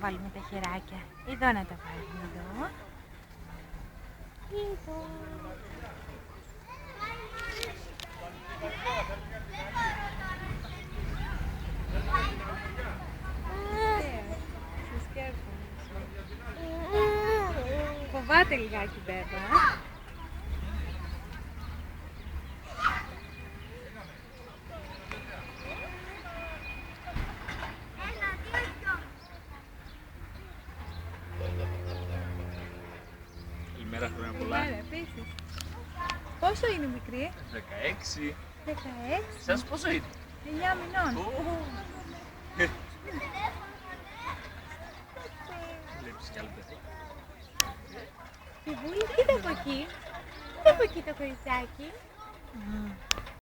βάλουμε τα χεράκια. Εδώ να τα βάλουμε, εδώ. Εδώ. Φοβάται λιγάκι, Μπέμπα. Καλημέρα, χρόνια πολλά. Καλημέρα, επίσης. Πόσο είναι μικρή? 16. 16. Σας πόσο είναι? 9 μηνών. Βλέπεις κι άλλο παιδί. Η Βούλη, κοίτα από εκεί. Κοίτα από εκεί το κοριτσάκι.